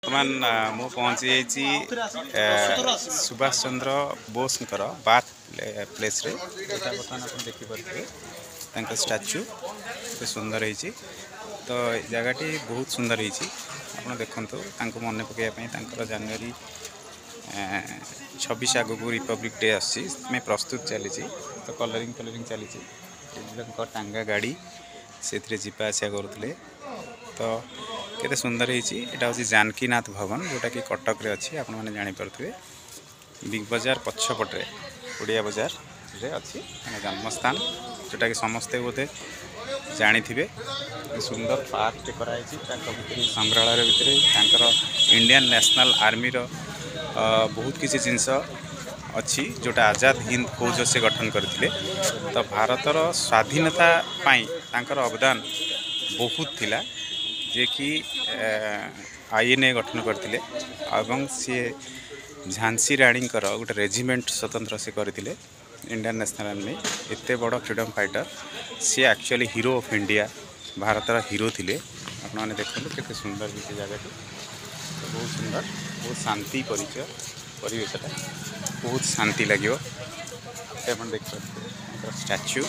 बर्तमान मु पहुँची सुभाष चंद्र बोस बार्थ प्लेस रे बर्तमान आप देखिपे स्टाच्यू सुंदर होती तो जगहटी बहुत सुंदर होती आप देखु मन पकड़ जनवरी 26 आगक रिपब्लिक डे आसी प्रस्तुत चली तो कलरिंग चली टांगा गाड़ी से जीवा आसा करुले तो केते सुंदर होती यहाँ हूँ जानकीनाथ भवन जोटा कि कटक रे अच्छी आपण मैंने जानीपे बिग बजार पछपटे ओडिया बजार रे अच्छी जन्मस्थान जोटा कि समस्ते बोधे जानी थे सुंदर पार्क टे कराई संग्रहालय भितर इंडियन नेशनल आर्मी रो बहुत किसी जिनस अच्छी जोटा आजाद हिंद फौज से गठन करते तो भारतर स्वाधीनता तांकर अवदान बहुत थिला जे कि आईएनए गठन करते सी झांसी राणी गोटे रेजिमेंट स्वतंत्र से करते इंडियन नेशनल आर्मी एते बड़ फ्रीडम फाइटर सी एक्चुअली हीरो ऑफ इंडिया भारतर हीरो थिले आपण मैंने देखते केते सुंदर भी जगह बहुत सुंदर बहुत शांति परिचय परिवेशटा बहुत शांति लगे देख स्टैच्यू